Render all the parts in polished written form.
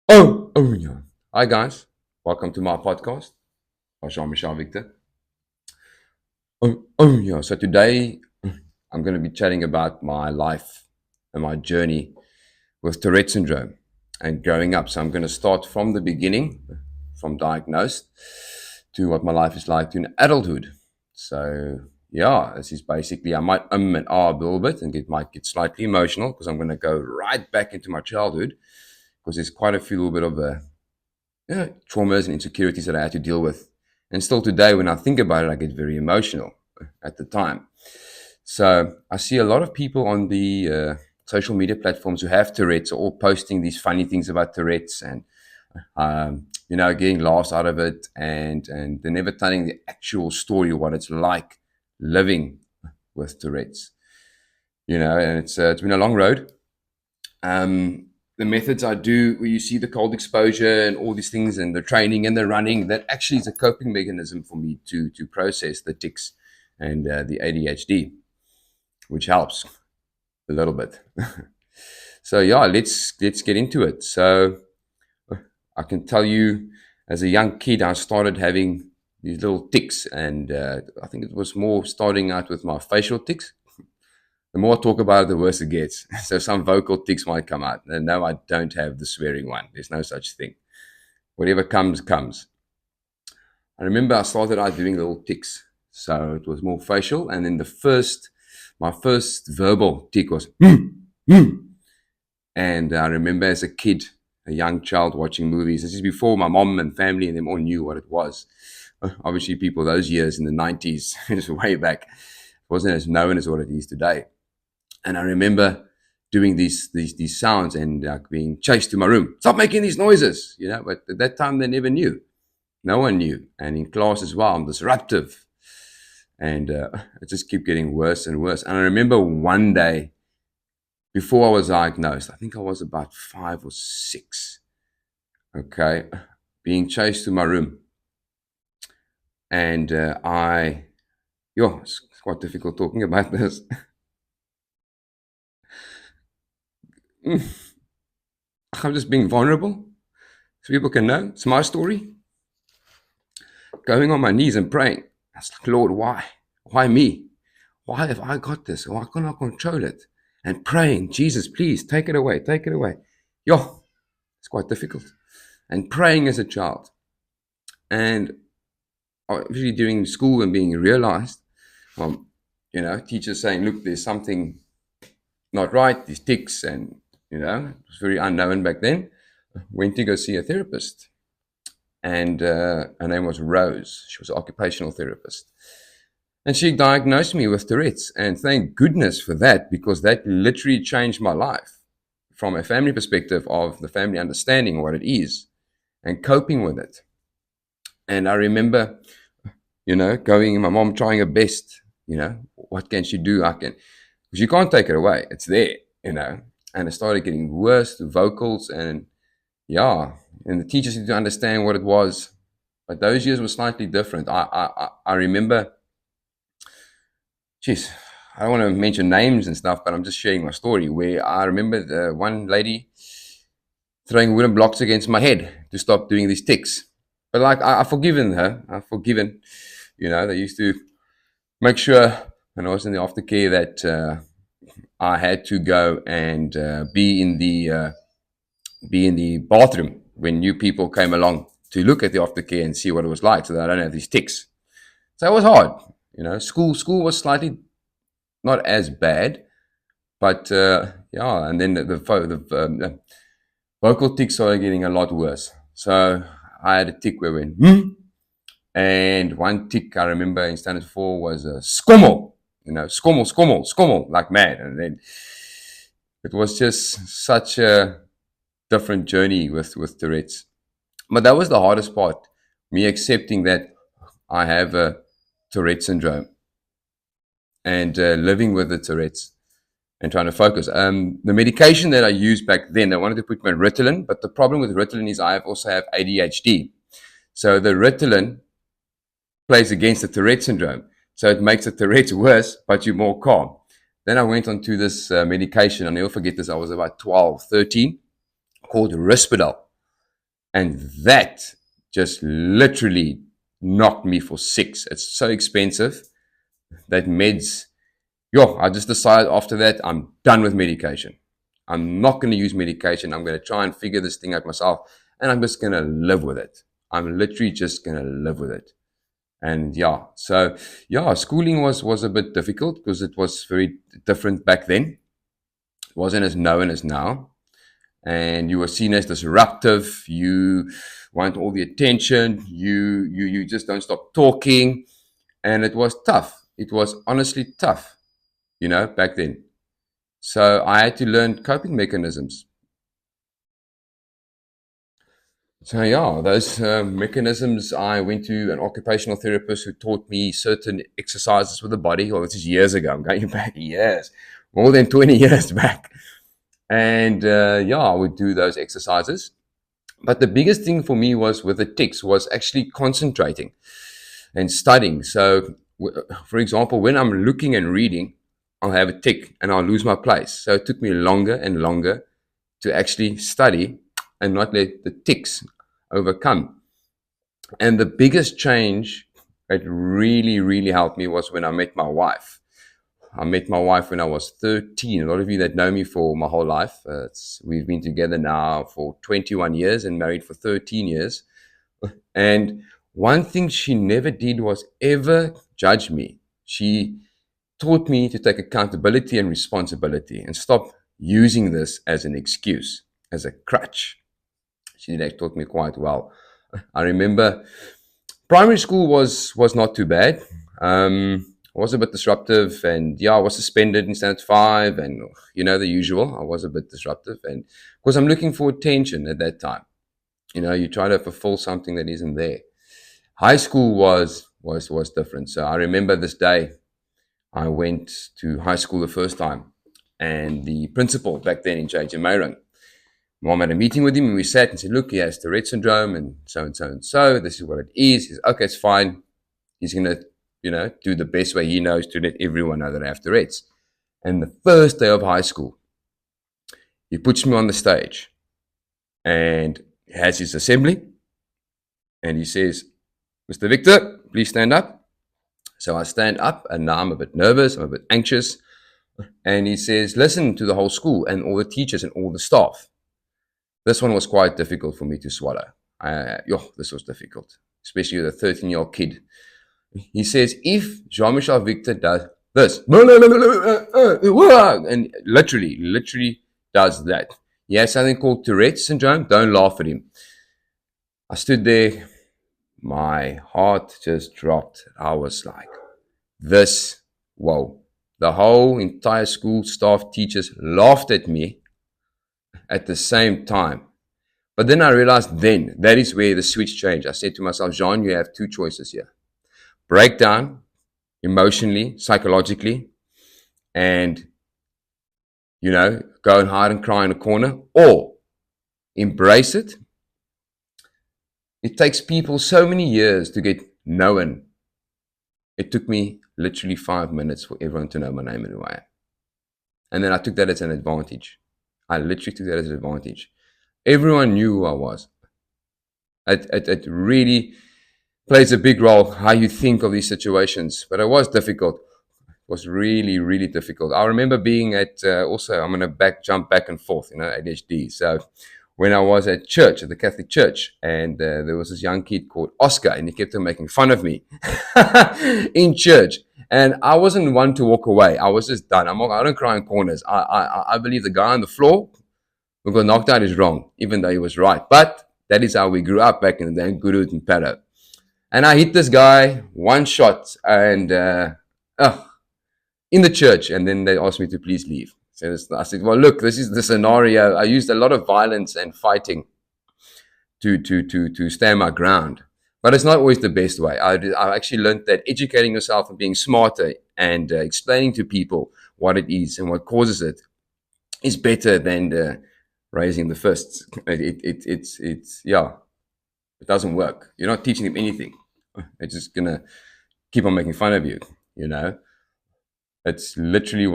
Yeah. Hi guys, welcome to my podcast. I'm Jean-Michel Victor. Yeah. So today I'm going to be chatting about my life and my journey with Tourette syndrome and growing up. So I'm going to start from the beginning, from diagnosed to what my life is like to in adulthood. So yeah, this is basically I might and ah a little bit and might get slightly emotional because I'm going to go right back into my childhood because there's quite a few little bit of traumas and insecurities that I had to deal with. And still today, when I think about it, I get very emotional at the time. So I see a lot of people on the social media platforms who have Tourette's are all posting these funny things about Tourette's and, getting laughs out of it. And they're never telling the actual story of what it's like living with Tourette's, and it's been a long road. The methods I do, where you see the cold exposure and all these things, and the training and the running, that actually is a coping mechanism for me to process the tics and the ADHD, which helps a little bit. So yeah, let's get into it. So I can tell you, as a young kid, I started having these little tics, and I think it was more starting out with my facial tics. The more I talk about it, the worse it gets. So some vocal tics might come out. And no, I don't have the swearing one. There's no such thing. Whatever comes, comes. I remember I started out doing little tics. So it was more facial. And then my first verbal tic was, and I remember as a kid, a young child watching movies. This is before my mom and family and them all knew what it was. Obviously, people those years in the 90s, it's way back, it wasn't as known as what it is today. And I remember doing these sounds and being chased to my room. Stop making these noises, But at that time, they never knew. No one knew. And in class as well, I'm disruptive, and it just kept getting worse and worse. And I remember one day before I was diagnosed, I think I was about 5 or 6. Okay, being chased to my room, and it's quite difficult talking about this. I'm just being vulnerable so people can know. It's my story. Going on my knees and praying. I was like, Lord, why? Why me? Why have I got this? Why can't I control it? And praying, Jesus, please take it away, take it away. It's quite difficult. And praying as a child. And obviously during school and being realized, teachers saying, look, there's something not right, these tics, and, it was very unknown back then. Went to go see a therapist. And her name was Rose. She was an occupational therapist. And she diagnosed me with Tourette's. And thank goodness for that, because that literally changed my life from a family perspective of the family understanding what it is and coping with it. And I remember, going, my mom trying her best, what can she do? Because you can't take it away. It's there, And it started getting worse, the vocals, and yeah, and the teachers need to understand what it was. But those years were slightly different. I remember, geez, I don't want to mention names and stuff, but I'm just sharing my story where I remember the one lady throwing wooden blocks against my head to stop doing these tics. But like, I've forgiven her. I've forgiven, they used to make sure when I was in the aftercare that I had to go and be in the bathroom when new people came along to look at the aftercare and see what it was like, so that I don't have these tics. So it was hard, School was slightly not as bad, but yeah. And then the vocal tics started getting a lot worse. So I had a tic where I went, and one tic I remember in standard 4 was a skommel, skommel, like mad. And then it was just such a different journey with Tourette's. But that was the hardest part, me accepting that I have a Tourette syndrome and living with the Tourette's and trying to focus. The medication that I used back then, I wanted to put my Ritalin, but the problem with Ritalin is I also have ADHD. So the Ritalin plays against the Tourette syndrome. So it makes the Tourette's worse, but you're more calm. Then I went on to this medication. I'll never forget this. I was about 12, 13, called Risperdal. And that just literally knocked me for six. It's so expensive that meds, yo, I just decided after that, I'm done with medication. I'm not going to use medication. I'm going to try and figure this thing out myself. And I'm just going to live with it. I'm literally just going to live with it. And yeah, so yeah, schooling was a bit difficult because it was very different back then. It wasn't as known as now. And you were seen as disruptive. You want all the attention. You just don't stop talking. And it was tough. It was honestly tough, back then. So I had to learn coping mechanisms. So yeah, those mechanisms. I went to an occupational therapist who taught me certain exercises with the body. Well, this is years ago. I'm going back years, more than 20 years back. And yeah, I would do those exercises. But the biggest thing for me was with the tics was actually concentrating and studying. So, for example, when I'm looking and reading, I'll have a tic and I'll lose my place. So it took me longer and longer to actually study and not let the tics overcome. And the biggest change that really, really helped me was when I met my wife. I met my wife when I was 13. A lot of you that know me for my whole life, we've been together now for 21 years and married for 13 years. And one thing she never did was ever judge me. She taught me to take accountability and responsibility and stop using this as an excuse, as a crutch. She did actually taught me quite well. I remember primary school was not too bad. I was a bit disruptive, and yeah, I was suspended in standard five, and the usual. I was a bit disruptive, and because I'm looking for attention at that time. You try to fulfill something that isn't there. High school was different. So I remember this day. I went to high school the first time, and the principal back then in JJ Mayron, Mom had a meeting with him, and we sat and said, "Look, he has Tourette syndrome, and so and so and so. This is what it is." He said, "Okay, it's fine. He's gonna, do the best way he knows to let everyone know that I have Tourette's." And the first day of high school, he puts me on the stage, and he has his assembly, and he says, "Mr. Victor, please stand up." So I stand up, and now I'm a bit nervous, I'm a bit anxious. And he says, "Listen to the whole school and all the teachers and all the staff." This one was quite difficult for me to swallow. This was difficult, especially with a 13-year-old kid. He says, "If Jean-Michel Victor does this," and literally does that. He has something called Tourette syndrome. Don't laugh at him. I stood there. My heart just dropped. I was like, whoa. The whole entire school, staff, teachers laughed at me at the same time. But then I realized that is where the switch changed. I said to myself, "Jean, you have two choices here. Break down emotionally, psychologically, and, go and hide and cry in a corner, or embrace it." It takes people so many years to get known. It took me literally 5 minutes for everyone to know my name and who I am. And then I took that as an advantage. I literally took that as an advantage. Everyone knew who I was. It really plays a big role how you think of these situations. But it was difficult. It was really, really difficult. I remember being at, also, I'm going to jump back and forth, ADHD. So when I was at church, at the Catholic church, and there was this young kid called Oscar, and he kept on making fun of me in church. And I wasn't one to walk away. I was just done. I don't cry in corners. I believe the guy on the floor who got knocked out is wrong, even though he was right. But that is how we grew up back in the day in Goodwood and Paddo. And I hit this guy one shot, and in the church, and then they asked me to please leave. So I said, "Well, look, this is the scenario. I used a lot of violence and fighting to stand my ground, but it's not always the best way. I actually learned that educating yourself and being smarter and explaining to people what it is and what causes it is better than raising the fists. It doesn't work. You're not teaching them anything. They're just gonna keep on making fun of you. It's literally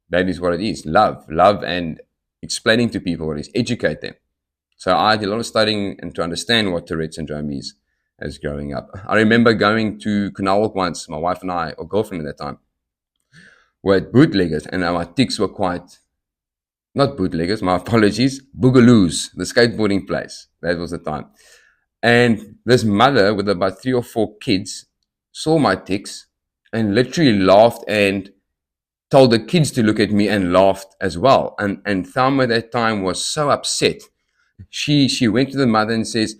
that is what it is. Love, and explaining to people what it is. Educate them. So I did a lot of studying and to understand what Tourette syndrome is as growing up. I remember going to Canal once, my wife and I, or girlfriend at that time, were at bootleggers, and our tics were quite, not bootleggers, my apologies, boogaloos, the skateboarding place. That was the time. And this mother with about 3 or 4 kids saw my tics and literally laughed and told the kids to look at me and laughed as well. And Thelma at that time was so upset. She went to the mother and says,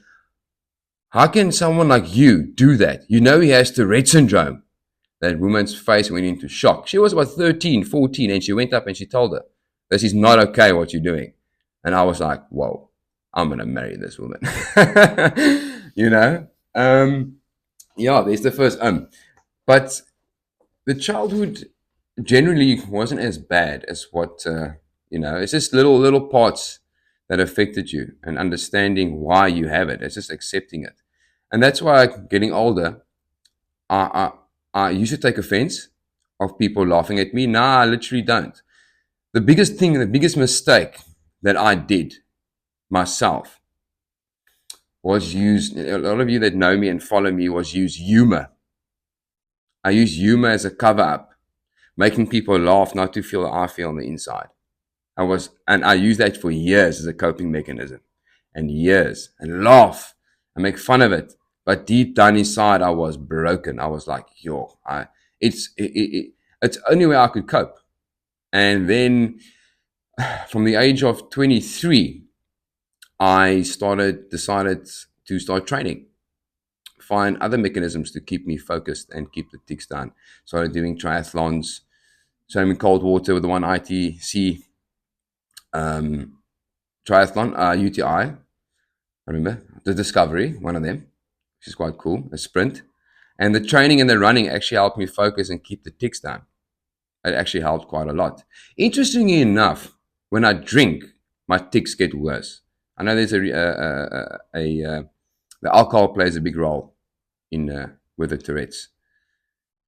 "How can someone like you do that? You know he has Tourette syndrome." That woman's face went into shock. She was about 13, 14, and she went up and she told her, "This is not okay what you're doing." And I was like, whoa, I'm going to marry this woman. you know? Yeah, there's the first. But the childhood generally wasn't as bad as what, it's just little parts that affected you and understanding why you have it. It's just accepting it. And that's why getting older, I, I used to take offense of people laughing at me. Nah, I literally don't. The biggest thing, the biggest mistake that I did myself was use, a lot of you that know me and follow me, was use humor. I use humor as a cover up, making people laugh, not to feel what I feel on the inside. And I used that for years as a coping mechanism, and years, and laugh and make fun of it. But deep down inside, I was broken. I was like, it's the only way I could cope. And then from the age of 23, I decided to start training, find other mechanisms to keep me focused and keep the tics down. Started doing triathlons, swimming in cold water with the one ITC triathlon, UTI. I remember the Discovery, one of them, which is quite cool, a sprint. And the training and the running actually helped me focus and keep the tics down. It actually helped quite a lot. Interestingly enough, when I drink, my tics get worse. I know there's the alcohol plays a big role in with the Tourette's.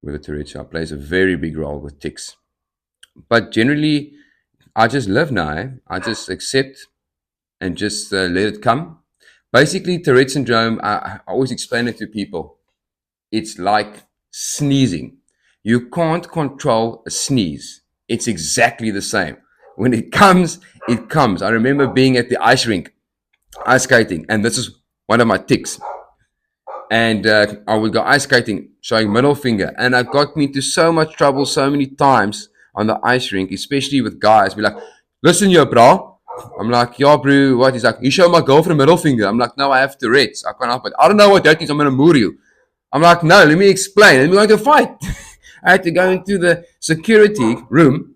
With the Tourette's, it plays a very big role with tics. But generally, I just live now. I just accept and just let it come. Basically, Tourette syndrome, I always explain it to people. It's like sneezing. You can't control a sneeze. It's exactly the same. When it comes, it comes. I remember being at the ice rink, ice skating, and this is one of my tics. And I would go ice skating, showing middle finger, and it got me into so much trouble so many times on the ice rink, especially with guys. Be like, "Listen here, bro." I'm like, "Yeah, bro, what?" He's like, "You show my girlfriend middle finger." I'm like, "No, I have Tourette's. I can't help it. I don't know what that is. I'm going to murder you." I'm like, "No, let me explain. And we're going to fight." I had to go into the security room.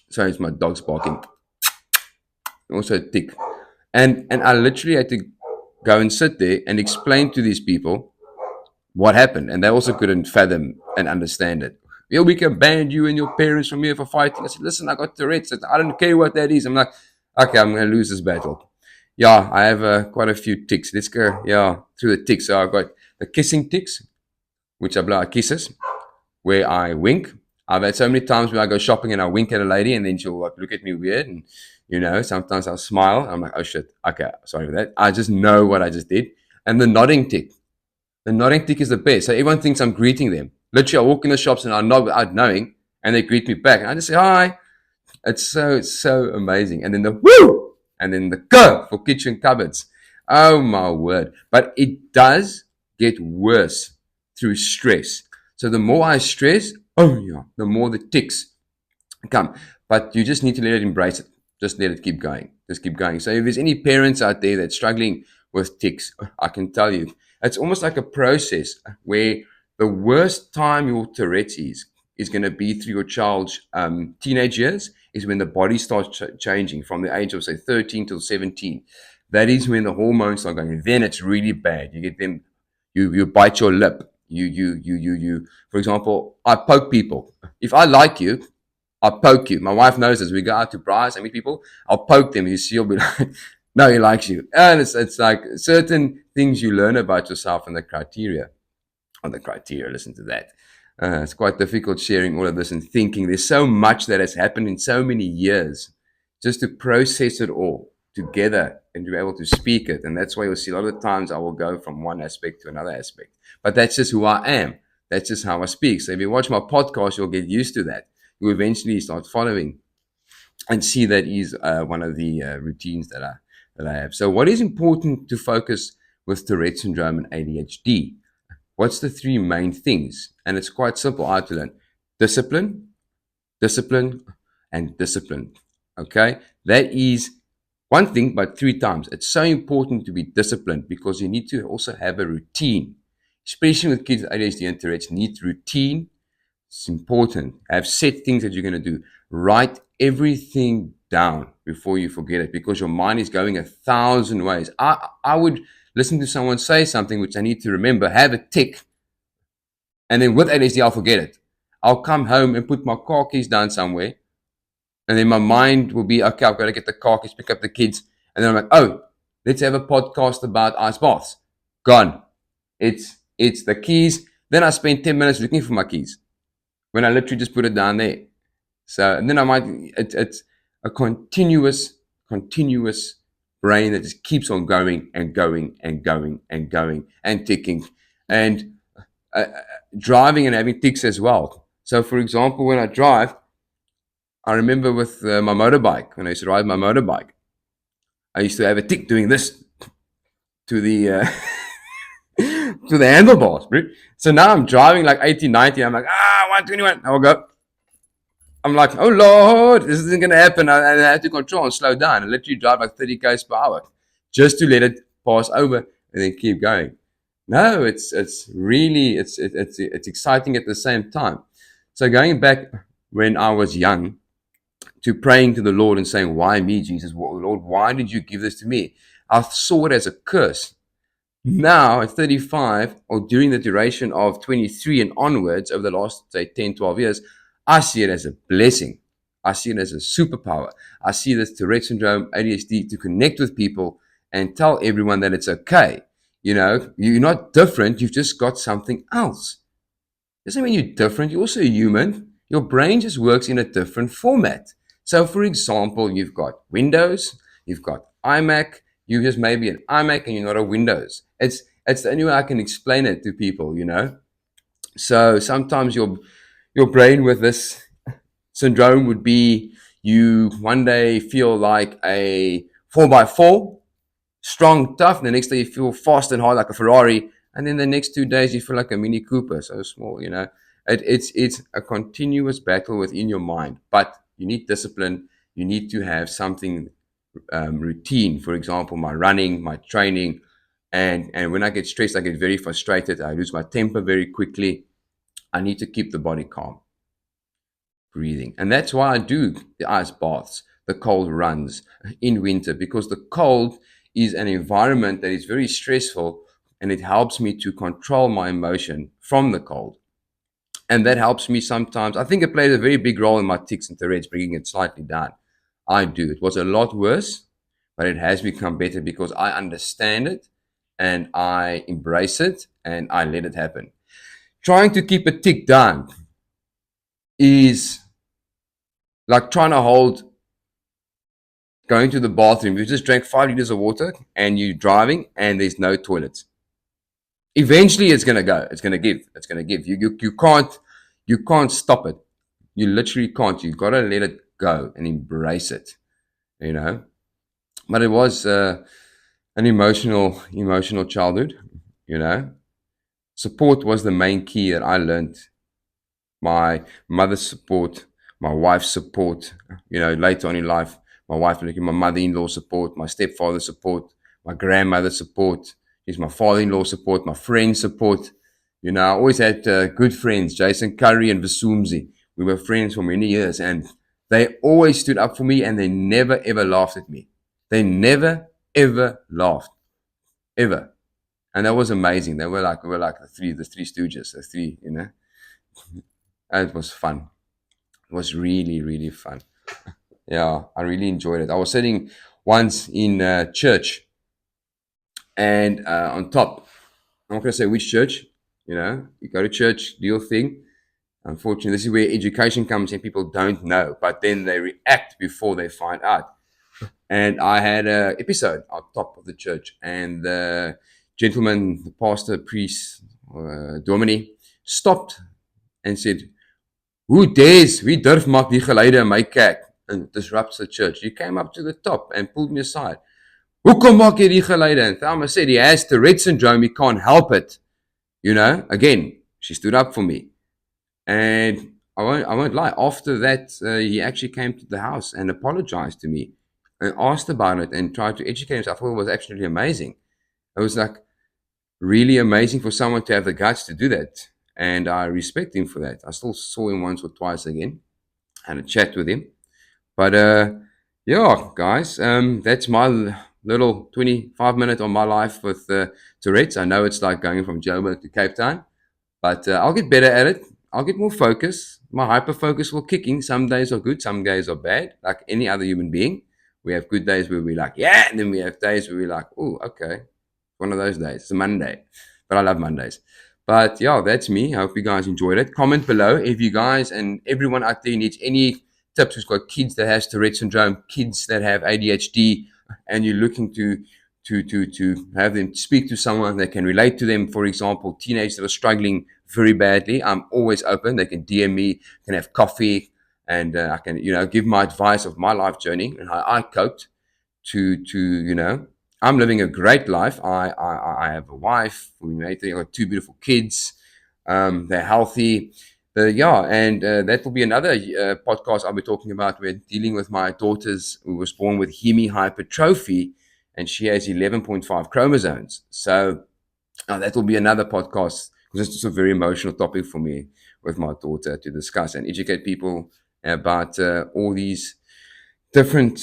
Sorry, it's my dog's barking. Also a tick. And I literally had to go and sit there and explain to these people what happened. And they also couldn't fathom and understand it. "Yeah, we can ban you and your parents from here for fighting." I said, "Listen, I got Tourette's. I don't care what that is." I'm like, "Okay, I'm going to lose this battle." Yeah, I have quite a few tics. Let's go, through the tics. So I've got the kissing tics, which I blow out kisses, where I wink. I've had so many times where I go shopping and I wink at a lady and then she'll look at me weird. And, sometimes I'll smile. I'm like, "Oh shit. Okay. Sorry for that." I just know what I just did. And the nodding tick. The nodding tick is the best. So everyone thinks I'm greeting them. Literally, I walk in the shops and I nod without knowing and they greet me back. And I just say, "Hi." It's so amazing. And then the woo! And then the go for kitchen cupboards. Oh my word. But it does get worse through stress. So the more I stress, the more the tics come. But you just need to let it embrace it. Just let it keep going. Just keep going. So if there's any parents out there that's struggling with tics, I can tell you, it's almost like a process where the worst time your Tourette's is going to be through your child's teenage years, is when the body starts changing from the age of, say, 13 till 17. That is when the hormones start going. Then it's really bad. You get them, you bite your lip. You. For example, I poke people. If I like you, I'll poke you. My wife knows this. We go out to bars, I meet people, I'll poke them. She'll be like, "No, he likes you." And it's like certain things you learn about yourself and the criteria. Listen to that. It's quite difficult sharing all of this and thinking. There's so much that has happened in so many years just to process it all. together and to be able to speak it. And that's why you'll see a lot of the times I will go from one aspect to another aspect. But that's just who I am. That's just how I speak. So if you watch my podcast, you'll get used to that. You eventually start following and see that is one of the routines that I have. So what is important to focus with Tourette syndrome and ADHD? What's the three main things? And it's quite simple how to learn. Discipline, discipline, and discipline. Okay? That is one thing, but three times. It's so important to be disciplined because you need to also have a routine. Especially with kids with ADHD and Tourette's, need routine. It's important. Have set things that you're going to do. Write everything down before you forget it because your mind is going 1,000 ways. I would listen to someone say something which I need to remember, have a tick, and then with ADHD, I'll forget it. I'll come home and put my car keys down somewhere, and then my mind will be, okay, I've got to get the car keys, pick up the kids, and then I'm like, oh, let's have a podcast about ice baths. Gone. It's the keys. Then I spend 10 minutes looking for my keys when I literally just put it down there. So, and then it's a continuous brain that just keeps on going and going and going and going and ticking and uh, driving and having ticks as well. So, for example, when I drive, I remember with my motorbike, when I used to ride my motorbike, I used to have a tick doing this to the to the handlebars, bro. So now I'm driving like 80, 90. I'm like, 121. I will go. I'm like, oh Lord, this isn't going to happen. I have to control and slow down and literally drive like 30 k's per hour just to let it pass over and then keep going. No, it's really it's exciting at the same time. So going back when I was young to praying to the Lord and saying, "Why me, Jesus? Lord, why did you give this to me?" I saw it as a curse. Now at 35 or during the duration of 23 and onwards over the last say 10, 12 years, I see it as a blessing. I see it as a superpower. I see this Tourette syndrome, ADHD to connect with people and tell everyone that it's okay. You know, you're not different. You've just got something else. Doesn't mean you're different. You're also human. Your brain just works in a different format. So, for example, you've got Windows, you've got iMac, you just maybe an iMac and you're not a Windows. It's the only way I can explain it to people, you know. So sometimes your brain with this syndrome would be you one day feel like a 4x4, strong, tough, and the next day you feel fast and hard like a Ferrari, and then the next 2 days you feel like a Mini Cooper, so small, you know. It's a continuous battle within your mind, but you need discipline. You need to have something routine. For example, my running, my training, and when I get stressed, I get very frustrated. I lose my temper very quickly. I need to keep the body calm, breathing, and that's why I do the ice baths, the cold runs in winter because the cold is an environment that is very stressful, and it helps me to control my emotion from the cold. And that helps me sometimes. I think it plays a very big role in my tics and Tourette's, bringing it slightly down. I do. It was a lot worse, but it has become better because I understand it and I embrace it and I let it happen. Trying to keep a tic down is like trying to hold going to the bathroom. You just drank 5 liters of water and you're driving and there's no toilets. Eventually it's gonna go. It's gonna give. It's gonna give. You can't stop it. You literally can't. You gotta let it go and embrace it. You know. But it was an emotional childhood. You know. Support was the main key that I learned. My mother's support, my wife's support. You know, later on in life, my wife, like my mother-in-law support, my stepfather's support, my grandmother's support. Is my father-in-law support, my friends support. You know, I always had good friends, Jason Curry and Vasumzi. We were friends for many years, and they always stood up for me, and they never ever laughed at me. They never ever laughed, ever, and that was amazing. They were like the three Stooges, the three, you know. And it was fun. It was really really fun. Yeah, I really enjoyed it. I was sitting once in church, and on top, I'm not going to say which church. You know, you go to church, do your thing. Unfortunately, this is where education comes in. People don't know, but then they react before they find out. And I had an episode on top of the church, and the gentleman, the pastor, priest, Domini, stopped and said, "Who dares? Wie durf maak die geluide in my kerk and disrupts the church?" He came up to the top and pulled me aside. Hoekom maak jy die geluide? And Thelma said he has Tourette syndrome, he can't help it. Again, she stood up for me. And I won't lie, after that, he actually came to the house and apologized to me and asked about it and tried to educate himself. I thought it was absolutely amazing. It was like really amazing for someone to have the guts to do that. And I respect him for that. I still saw him once or twice again, had a chat with him. But yeah, guys, that's my little 25-minute on my life with Tourette's. I know it's like going from Joburg to Cape Town, but I'll get better at it. I'll get more focus. My hyper focus will kick in. Some days are good, some days are bad, like any other human being. We have good days where we're like, yeah, and then we have days where we're like, oh, okay, one of those days. It's a Monday, but I love Mondays. But yeah, that's me. I hope you guys enjoyed it. Comment below if you guys and everyone out there needs any tips. Who's got kids that has Tourette syndrome, kids that have ADHD, and you're looking to have them speak to someone that can relate to them. For example, teenagers that are struggling very badly. I'm always open. They can DM me, can have coffee, and I can give my advice of my life journey and how I coped to. I'm living a great life. I have a wife. We made I got two beautiful kids. They're healthy. Yeah, and that will be another podcast I'll be talking about. We're dealing with my daughter's who was born with hemi hypertrophy, and she has 11.5 chromosomes. So that will be another podcast because it's just a very emotional topic for me with my daughter to discuss and educate people about all these different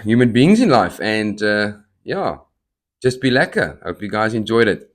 human beings in life. And yeah, just be lekker. Hope you guys enjoyed it.